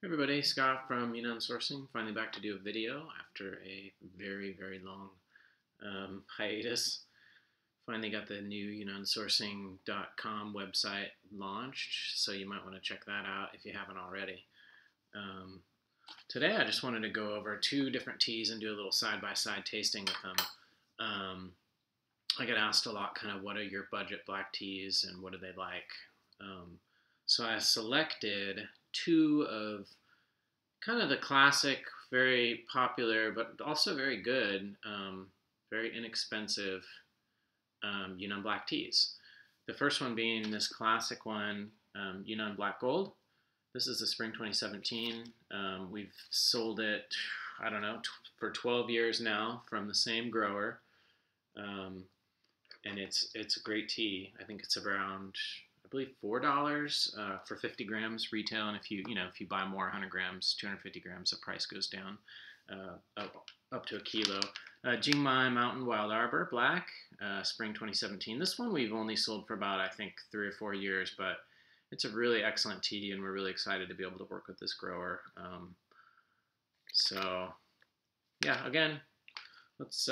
Hey everybody, Scott from Yunnan Sourcing, finally back to do a video after a very long hiatus. Finally got the new YunnanSourcing.com website launched, so you might want to check that out if you haven't already. Today I just wanted to go over two different teas and do a little side-by-side tasting with them. I get asked a lot kind of what are your budget black teas and what do they like. So I selected two of kind of the classic, very popular, but also very good, very inexpensive Yunnan black teas. The first one being this classic one, Yunnan Black Gold. This is the Spring 2017. We've sold it, I don't know, for 12 years now from the same grower. And it's a great tea. I think it's around, I believe, $4 for 50 grams retail, and if you buy more, 100 grams, 250 grams, the price goes down up to a kilo. Jingmai Mountain Wild Arbor Black, Spring 2017. This one we've only sold for about, I think, 3 or 4 years, but it's a really excellent tea, and we're really excited to be able to work with this grower. So, yeah, again, let's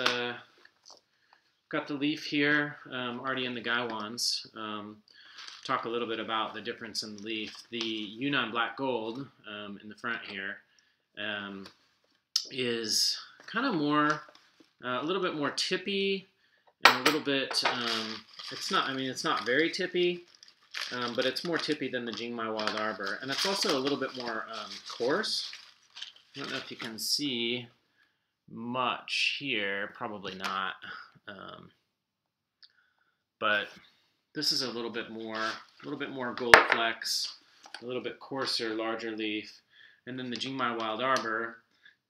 got the leaf here, already in the Gaiwans. Talk a little bit about the difference in the leaf. The Yunnan Black Gold in the front here is kind of more, a little bit more tippy, and a little bit, it's not very tippy, but it's more tippy than the Jingmai Wild Arbor. And it's also a little bit more coarse. I don't know if you can see much here, probably not. But this is a little bit more gold flecks, a little bit coarser, larger leaf. And then the Jingmai Wild Arbor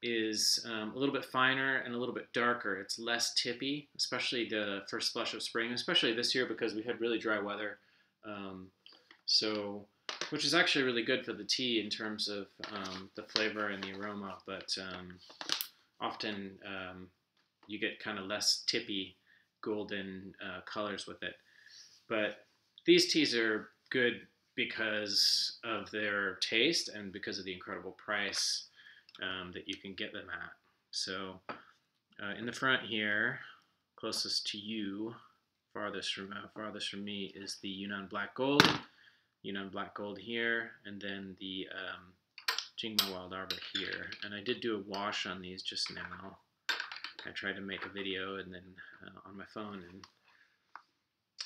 is a little bit finer and a little bit darker. It's less tippy, especially the first flush of spring, especially this year because we had really dry weather. Which is actually really good for the tea in terms of the flavor and the aroma, but often you get kind of less tippy golden colors with it. But these teas are good because of their taste and because of the incredible price that you can get them at. So in the front here, closest to you, farthest from me, is the Yunnan Black Gold. Yunnan Black Gold here, and then the Jingmai Wild Arbor here. And I did do a wash on these just now. I tried to make a video and then on my phone, and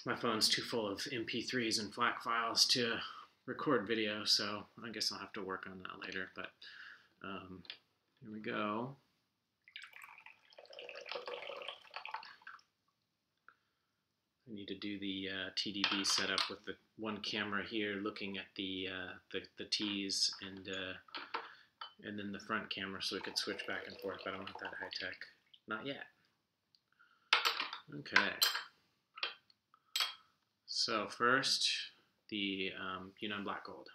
my phone's too full of MP3s and FLAC files to record video, so I guess I'll have to work on that later. But here we go. I need to do the TDB setup with the one camera here looking at the teas, and then the front camera so we could switch back and forth, but I don't have that high tech. Not yet. Okay. So first, the Yunnan Black Gold.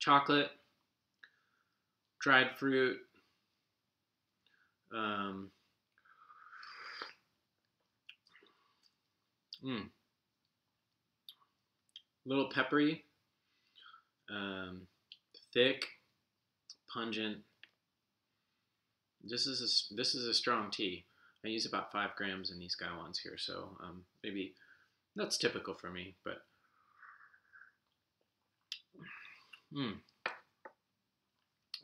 Chocolate, dried fruit, little peppery, thick, pungent. This is a strong tea. I use about 5 grams in these Gaiwans here, so maybe that's typical for me. But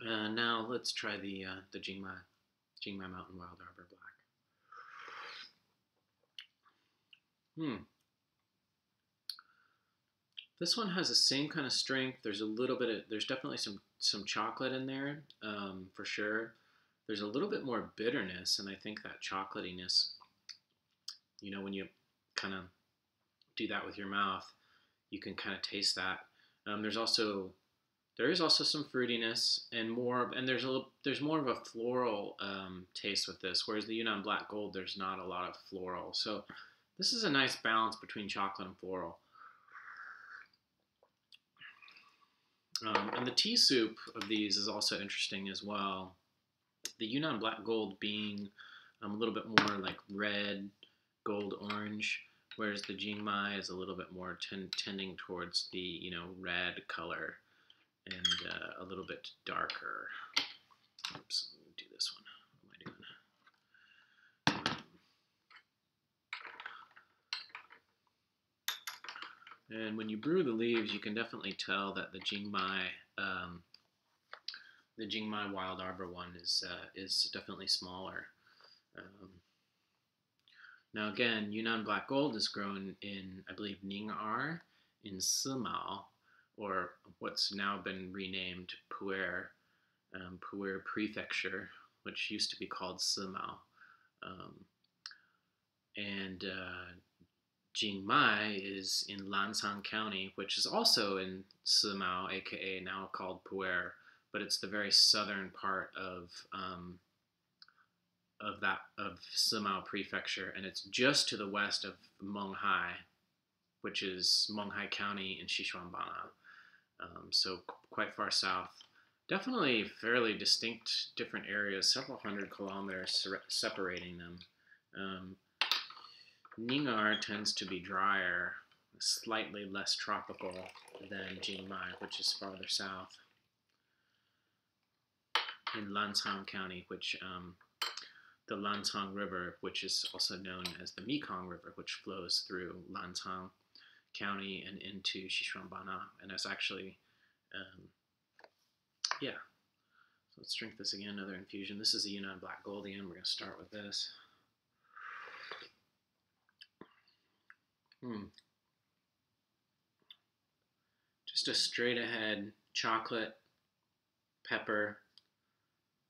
now let's try the Jingmai Mountain Wild Arbor Black. This one has the same kind of strength. There's there's definitely some chocolate in there, for sure. There's a little bit more bitterness, and I think that chocolatiness, when you kind of do that with your mouth, you can kind of taste that. There is also some fruitiness and there's more of a floral taste with this, whereas the Yunnan Black Gold, there's not a lot of floral. So this is a nice balance between chocolate and floral. And the tea soup of these is also interesting as well. The Yunnan Black Gold being a little bit more like red, gold, orange, whereas the Jingmai is a little bit more tending towards the, you know, red color and a little bit darker. Oops, let me do this one. What am I doing? And when you brew the leaves, you can definitely tell that the Jingmai Wild Arbor one is definitely smaller. Now again, Yunnan Black Gold is grown in, I believe, Ning'er in Simao, or what's now been renamed Pu'er, Pu'er Prefecture, which used to be called Simao. And Jingmai is in Lancang County, which is also in Simao, aka now called Pu'er, but it's the very southern part of Simao Prefecture, and it's just to the west of Menghai, which is Menghai County in Sichuanbana. So quite far south. Definitely fairly distinct different areas, several hundred kilometers separating them. Ning'er tends to be drier, slightly less tropical than Jingmai, which is farther south. In Lancang County, which the Lancang River, which is also known as the Mekong River, which flows through Lancang County and into Sichuanbana, and it's actually, yeah. So let's drink this again, another infusion. This is a Yunnan Black Goldian. We're going to start with this. Just a straight ahead chocolate, pepper,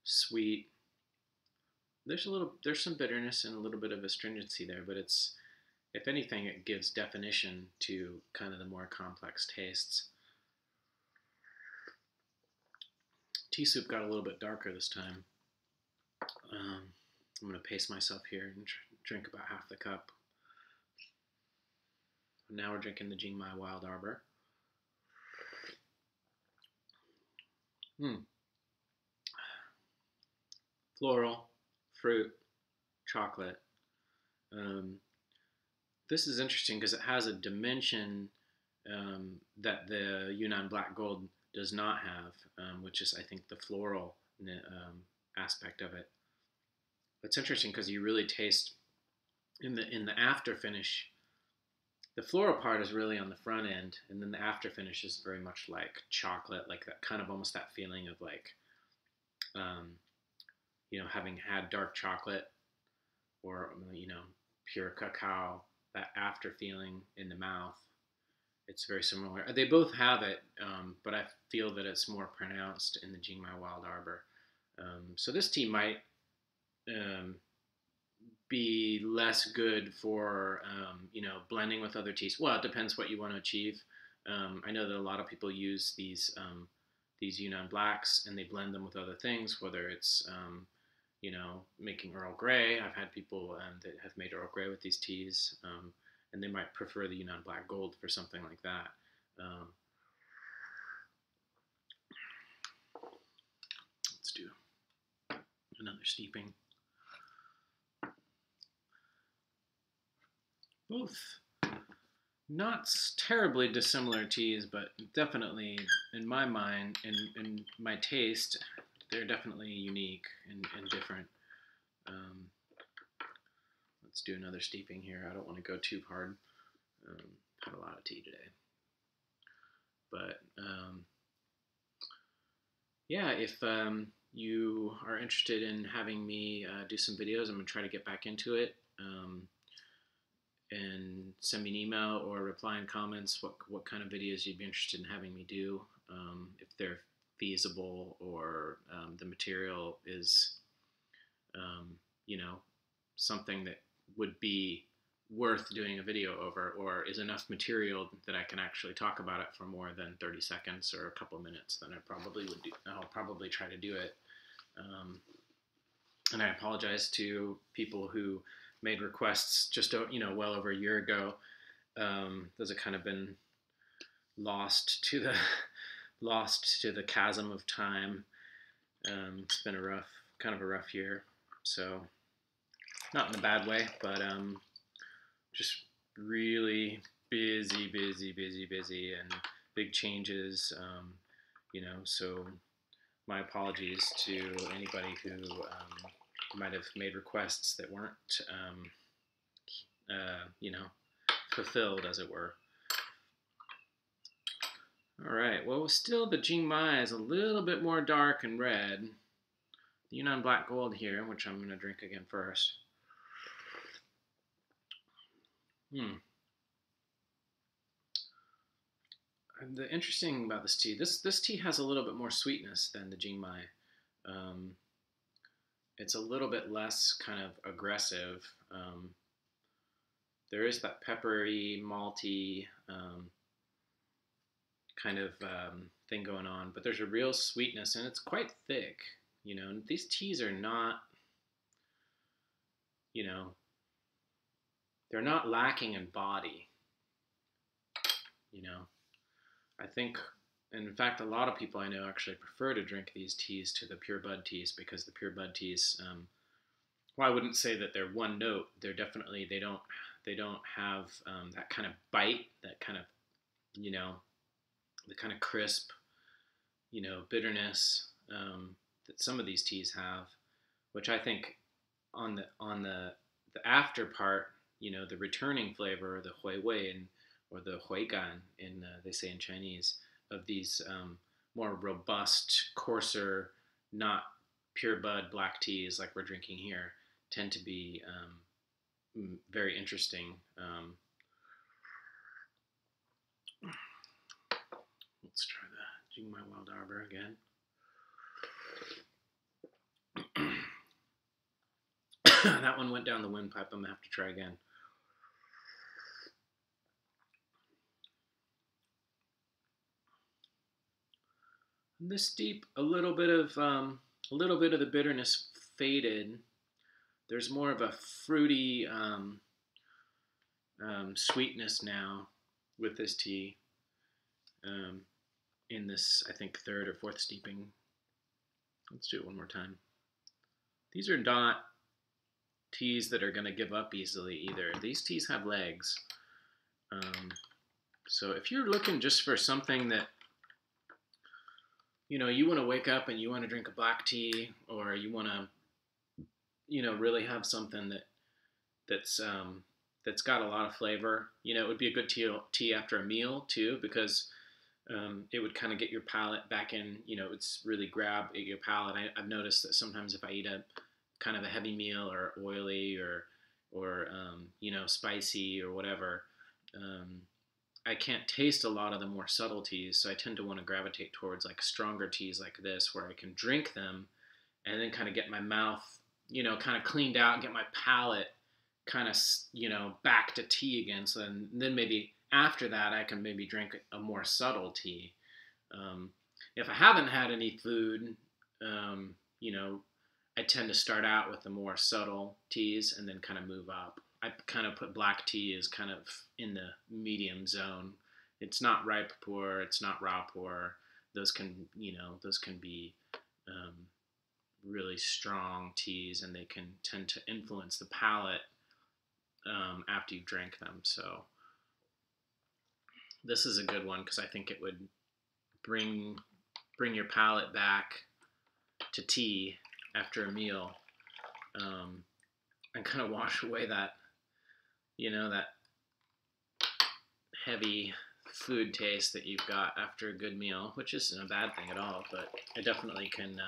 sweet. There's some bitterness and a little bit of astringency there, but it's, if anything, it gives definition to kind of the more complex tastes. Tea soup got a little bit darker this time. I'm going to pace myself here and drink about half the cup. Now we're drinking the Jingmai Wild Arbor. Floral, fruit, chocolate. This is interesting because it has a dimension that the Yunnan Black Gold does not have, which is, I think, the floral aspect of it. It's interesting because you really taste in the after finish. The floral part is really on the front end, and then the after finish is very much like chocolate, like that kind of almost that feeling of like, you know, having had dark chocolate or, you know, pure cacao, that after feeling in the mouth. It's very similar. They both have it, but I feel that it's more pronounced in the Jingmai Wild Arbor. So this tea might be less good for, you know, blending with other teas. Well, it depends what you want to achieve. I know that a lot of people use these Yunnan Blacks and they blend them with other things, whether it's, you know, making Earl Grey. I've had people that have made Earl Grey with these teas, and they might prefer the Yunnan Black Gold for something like that. Let's do another steeping. Both not terribly dissimilar teas, but definitely, in my mind, in my taste, they're definitely unique and different. Let's do another steeping here. I don't want to go too hard. Had a lot of tea today. But yeah, if you are interested in having me do some videos, I'm going to try to get back into it. And send me an email or reply in comments what kind of videos you'd be interested in having me do, if they're feasible or the material is, you know, something that would be worth doing a video over, or is enough material that I can actually talk about it for more than 30 seconds or a couple minutes, then I probably would do. I'll probably try to do it. And I apologize to people who made requests just, you know, well over a year ago. Those have kind of been lost to the chasm of time. It's been kind of a rough year. So not in a bad way, but just really busy, and big changes. So my apologies to anybody who might have made requests that weren't, fulfilled, as it were. All right. Well, still the Jingmai is a little bit more dark and red. The Yunnan Black Gold here, which I'm going to drink again first. The interesting about this tea, this tea has a little bit more sweetness than the Jingmai. It's a little bit less kind of aggressive. There is that peppery, malty kind of thing going on, but there's a real sweetness, and it's quite thick. These teas are not, they're not lacking in body. I think, and in fact, a lot of people I know actually prefer to drink these teas to the pure bud teas, because the pure bud teas, well, I wouldn't say that they're one note. They're definitely, they don't have that kind of bite, that kind of, the kind of crisp, bitterness that some of these teas have, which I think on the after part, the returning flavor, the hui wei, or the hui gan, they say in Chinese, of these more robust, coarser, not pure bud black teas like we're drinking here, tend to be very interesting. Let's try the Jingmai Wild Arbor again. That one went down the windpipe. I'm going to have to try again. This deep, a little bit of the bitterness faded. There's more of a fruity sweetness now with this tea. In this, I think, third or fourth steeping. Let's do it one more time. These are not teas that are going to give up easily either. These teas have legs. So if you're looking just for something that, you want to wake up and you want to drink a black tea, or you want to, really have something that's got a lot of flavor. It would be a good tea after a meal too, because it would kind of get your palate back in. It's really grab at your palate. I've noticed that sometimes if I eat a kind of a heavy meal, or oily, or spicy or whatever, I can't taste a lot of the more subtle teas, so I tend to want to gravitate towards like stronger teas like this, where I can drink them and then kind of get my mouth, kind of cleaned out, and get my palate kind of, back to tea again. So then maybe after that, I can maybe drink a more subtle tea. If I haven't had any food, I tend to start out with the more subtle teas and then kind of move up. I kind of put black tea as kind of in the medium zone. It's not ripe pour, it's not raw pour. Those can be really strong teas, and they can tend to influence the palate after you drink them. So this is a good one, because I think it would bring your palate back to tea after a meal, and kind of wash away that, that heavy food taste that you've got after a good meal, which isn't a bad thing at all, but it definitely can,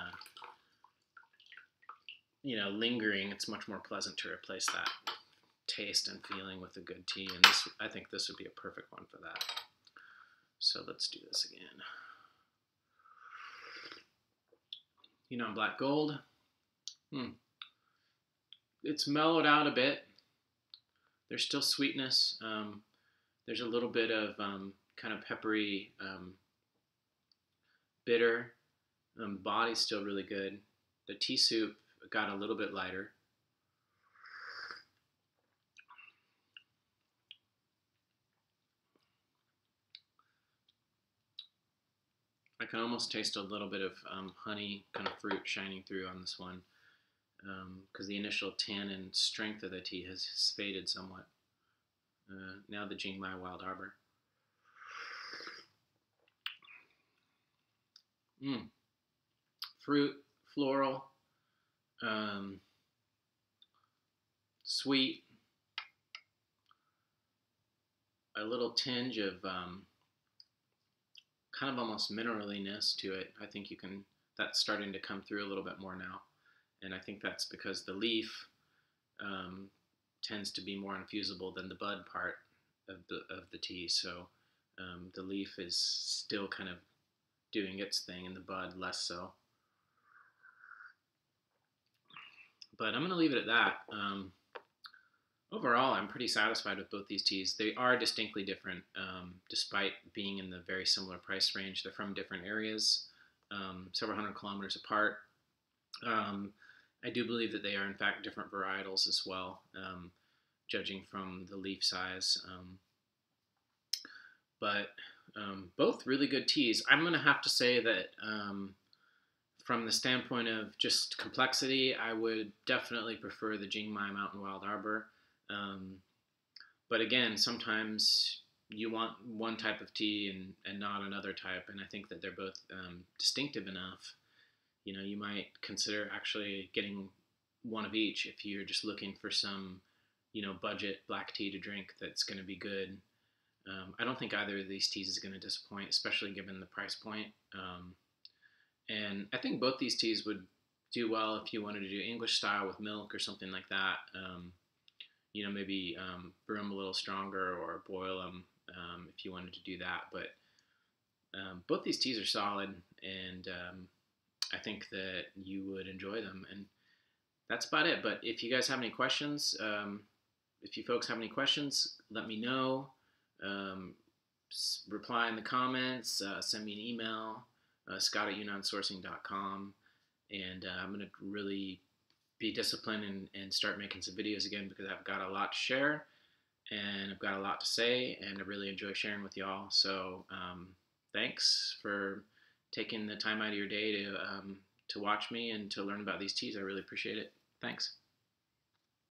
lingering, it's much more pleasant to replace that taste and feeling with a good tea, and I think this would be a perfect one for that. So let's do this again. Yunnan Black Gold. It's mellowed out a bit. There's still sweetness. There's a little bit of kind of peppery, bitter. Body's still really good. The tea soup got a little bit lighter. I can almost taste a little bit of honey, kind of fruit shining through on this one, because the initial tannin strength of the tea has faded somewhat. now the Jingmai Wild Arbor. Fruit, floral, sweet, a little tinge of kind of almost mineraliness to it. I think that's starting to come through a little bit more now. And I think that's because the leaf tends to be more infusible than the bud part of the tea. So the leaf is still kind of doing its thing, and the bud less so. But I'm going to leave it at that. Overall, I'm pretty satisfied with both these teas. They are distinctly different, despite being in the very similar price range. They're from different areas, several hundred kilometers apart. I do believe that they are, in fact, different varietals as well, judging from the leaf size. But both really good teas. I'm going to have to say that from the standpoint of just complexity, I would definitely prefer the Jingmai Mountain Wild Arbor. But again, sometimes you want one type of tea and not another type, and I think that they're both distinctive enough. You know, you might consider actually getting one of each if you're just looking for some, budget black tea to drink that's going to be good. I don't think either of these teas is going to disappoint, especially given the price point. And I think both these teas would do well if you wanted to do English style with milk or something like that. Maybe brew them a little stronger or boil them if you wanted to do that. But both these teas are solid, and I think that you would enjoy them. And that's about it. But if you guys have any questions, if you folks have any questions, let me know. Reply in the comments, send me an email, scott@yunnansourcing.com, and I'm going to really be disciplined and start making some videos again, because I've got a lot to share and I've got a lot to say, and I really enjoy sharing with y'all. So thanks for taking the time out of your day to watch me and to learn about these teas. I really appreciate it. Thanks.